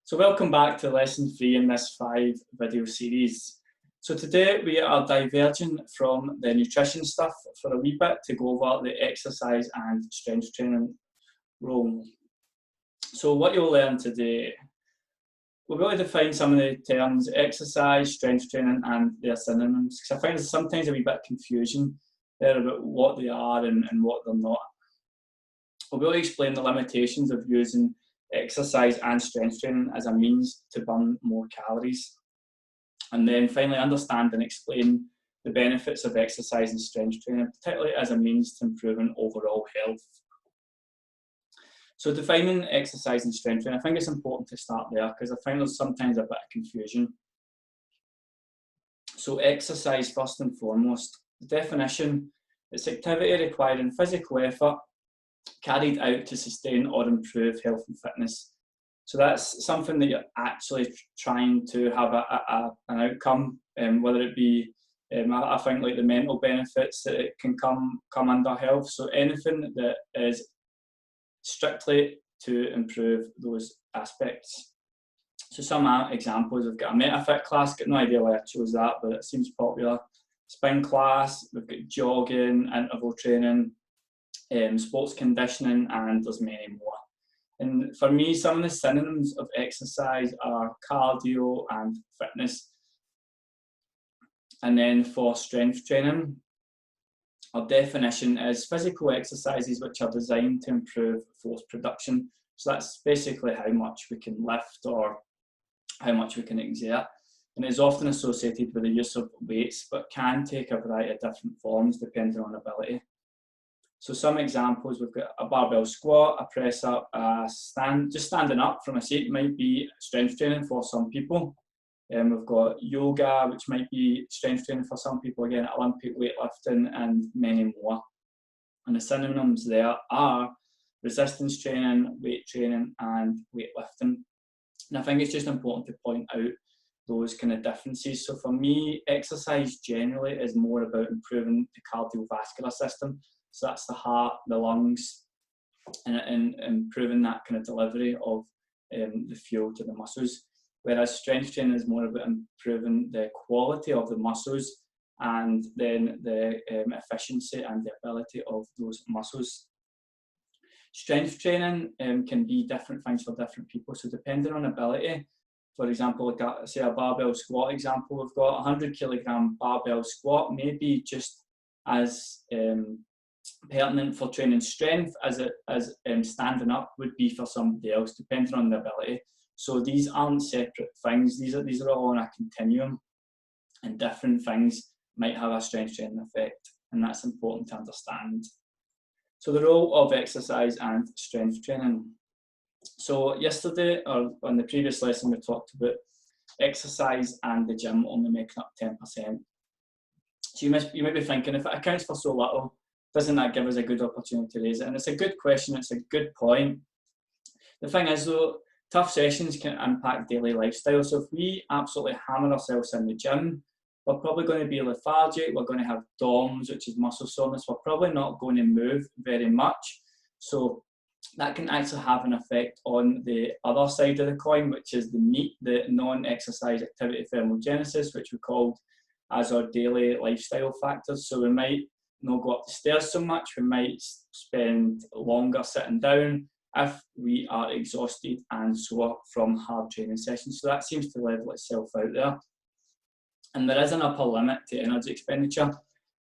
So welcome back to lesson 3 in this 5-video series. So today we are diverging from the nutrition stuff for a wee bit to go over the exercise and strength training role. So what you'll learn today, we'll really define some of the terms exercise, strength training and their synonyms, because I find there's sometimes a wee bit of confusion there about what they are and what they're not. We'll really explain the limitations of using exercise and strength training as a means to burn more calories. And then finally understand and explain the benefits of exercise and strength training, particularly as a means to improving overall health. So defining exercise and strength training, I think it's important to start there because I find there's sometimes a bit of confusion. So exercise, first and foremost, the definition, it's activity requiring physical effort carried out to sustain or improve health and fitness. So that's something that you're actually trying to have an outcome, whether it be, I think like the mental benefits that it can come under health. So anything that is strictly to improve those aspects. So some examples, we've got a MetaFit class, got no idea why I chose that, but it seems popular. Spin class, we've got jogging, interval training, sports conditioning, and there's many more. And for me, some of the synonyms of exercise are cardio and fitness. And then for strength training, our definition is physical exercises which are designed to improve force production. So that's basically how much we can lift or how much we can exert. And it's often associated with the use of weights, but can take a variety of different forms depending on ability. So some examples, we've got a barbell squat, a press up, just standing up from a seat might be strength training for some people. We've got yoga, which might be strength training for some people, again, Olympic weightlifting and many more. And the synonyms there are resistance training, weight training and weightlifting. And I think it's just important to point out those kind of differences. So for me, exercise generally is more about improving the cardiovascular system. So that's the heart, the lungs, and improving that kind of delivery of the fuel to the muscles. Whereas strength training is more about improving the quality of the muscles and then the efficiency and the ability of those muscles. Strength training can be different things for different people. So depending on ability, for example, like say a barbell squat example, we've got a 100 kilogram barbell squat, maybe just as pertinent for training strength as standing up would be for somebody else, depending on the ability. So these aren't separate things. These are all on a continuum, and different things might have a strength training effect, and that's important to understand. So the role of exercise and strength training. So yesterday, or on the previous lesson, we talked about exercise and the gym only making up 10%. So you might be thinking, if it accounts for so little, doesn't that give us a good opportunity to raise it? And it's a good question, it's a good point. The thing is though, tough sessions can impact daily lifestyle. So if we absolutely hammer ourselves in the gym, we're probably going to be lethargic, we're going to have DOMS, which is muscle soreness, we're probably not going to move very much. So that can actually have an effect on the other side of the coin, which is the NEAT, the non-exercise activity thermogenesis, which we called as our daily lifestyle factors. So we might not go up the stairs so much, we might spend longer sitting down if we are exhausted and sore from hard training sessions. So that seems to level itself out there. And there is an upper limit to energy expenditure.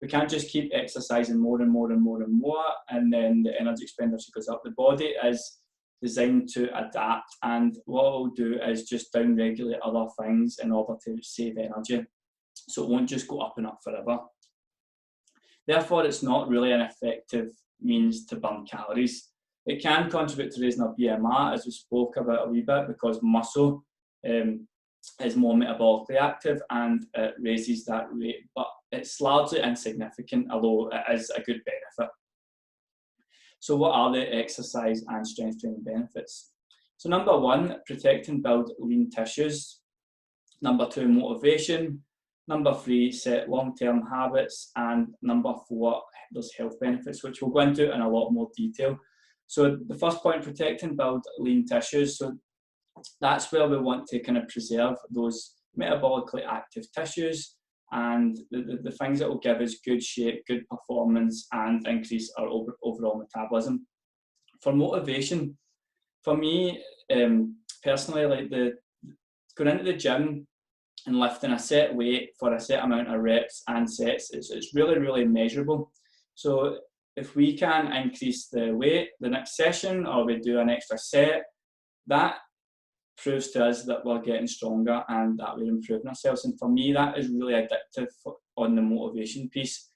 We can't just keep exercising more and more and more and more, and then the energy expenditure goes up. The body is designed to adapt, and what it'll do is just down-regulate other things in order to save energy. So it won't just go up and up forever. Therefore, it's not really an effective means to burn calories. It can contribute to raising our BMR, as we spoke about a wee bit, because muscle is more metabolically active and it raises that rate, but it's largely insignificant, although it is a good benefit. So what are the exercise and strength training benefits? So number 1, protect and build lean tissues. Number 2, motivation. Number 3, set long-term habits. And number 4, there's health benefits, which we'll go into in a lot more detail. So the first point, protect and build lean tissues. So That's where we want to kind of preserve those metabolically active tissues and the things that will give us good shape, good performance, and increase our overall metabolism. For motivation, for me personally, like going into the gym and lifting a set weight for a set amount of reps and sets, it's really, really measurable. So if we can increase the weight the next session, or we do an extra set, that proves to us that we're getting stronger and that we're improving ourselves. And for me, that is really addictive on the motivation piece.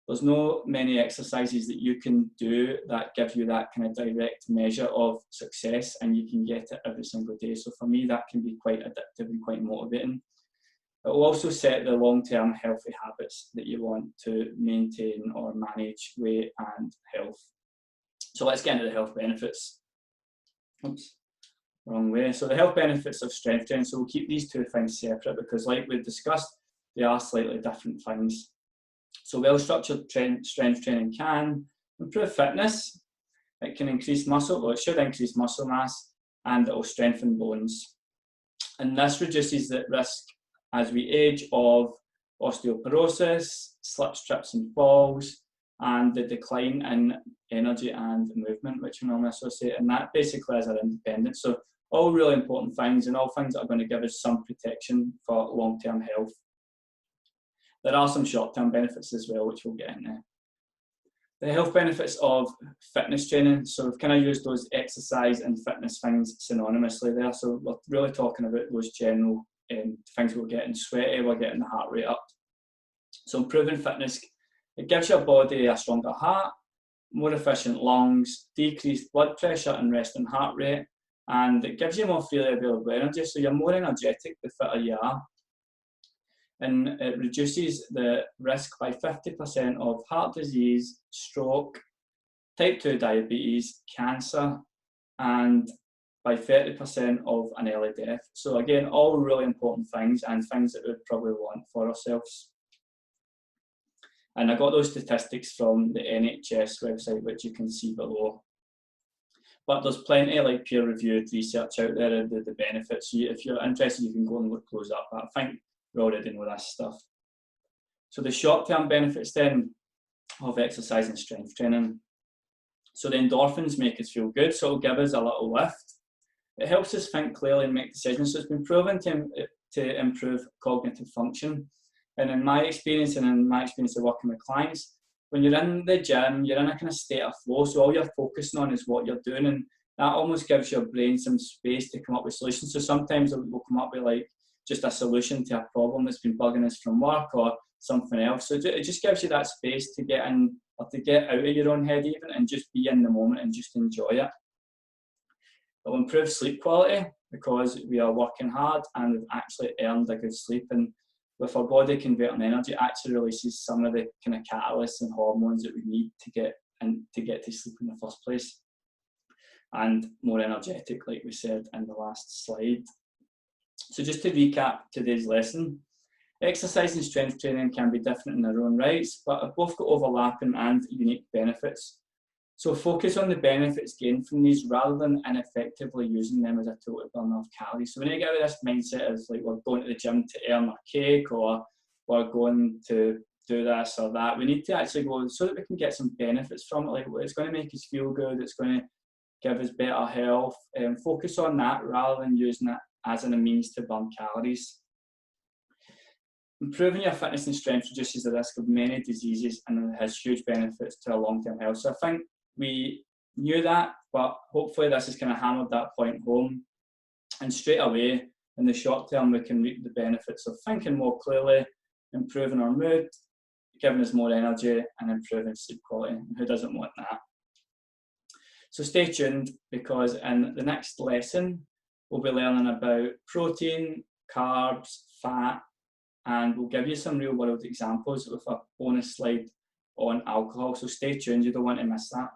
There's no many exercises that you can do that give you that kind of direct measure of success, and you can get it every single day. So for me, that can be quite addictive and quite motivating. It will also set the long-term healthy habits that you want to maintain or manage weight and health. So let's get into the health benefits. Oops. Wrong way. So the health benefits of strength training, so we'll keep these two things separate because, like we've discussed, they are slightly different things. So well-structured strength training can improve fitness, it can increase muscle, well, it should increase muscle mass, and it will strengthen bones. And this reduces the risk as we age of osteoporosis, slips, trips and falls, and the decline in energy and movement, which we normally associate, and that basically is our independence. So all really important things, and all things that are going to give us some protection for long-term health. There are some short-term benefits as well, which we'll get into. The health benefits of fitness training. So we've kind of used those exercise and fitness things synonymously there. So we're really talking about those general things. We're getting sweaty, we're getting the heart rate up. So improving fitness, it gives your body a stronger heart, more efficient lungs, decreased blood pressure and resting heart rate, and it gives you more freely available energy, so you're more energetic the fitter you are. And it reduces the risk by 50% of heart disease, stroke, type 2 diabetes, cancer, and by 30% of an early death. So again, all really important things and things that we'd probably want for ourselves. And I got those statistics from the NHS website, which you can see below. But there's plenty of like peer-reviewed research out there of the benefits. So if you're interested, you can go and look those up. But I think we're already know this stuff. So the short-term benefits then of exercise and strength training. So the endorphins make us feel good, so it'll give us a little lift. It helps us think clearly and make decisions. So it's been proven to improve cognitive function. And in my experience of working with clients, when you're in the gym, you're in a kind of state of flow, so all you're focusing on is what you're doing, and that almost gives your brain some space to come up with solutions. So sometimes we'll come up with like just a solution to a problem that's been bugging us from work or something else. So it just gives you that space to get in, or to get out of your own head even, and just be in the moment and just enjoy it. It will improve sleep quality because we are working hard and we've actually earned a good sleep, and with our body converting energy, it actually releases some of the kind of catalysts and hormones that we need to get to sleep in the first place. And more energetic, like we said in the last slide. So just to recap today's lesson, exercise and strength training can be different in their own rights, but have both got overlapping and unique benefits. So focus on the benefits gained from these rather than ineffectively using them as a tool to burn off calories. So when you get with this mindset of like we're going to the gym to earn a cake, or we're going to do this or that, we need to actually go so that we can get some benefits from it. Like it's going to make us feel good, it's going to give us better health, and focus on that rather than using it as a means to burn calories. Improving your fitness and strength reduces the risk of many diseases and has huge benefits to our long-term health. So I think we knew that, but hopefully this has kind of hammered that point home. And straight away, in the short term, we can reap the benefits of thinking more clearly, improving our mood, giving us more energy, and improving sleep quality. And who doesn't want that? So stay tuned, because in the next lesson, we'll be learning about protein, carbs, fat, and we'll give you some real world examples with a bonus slide on alcohol. So stay tuned, you don't want to miss that.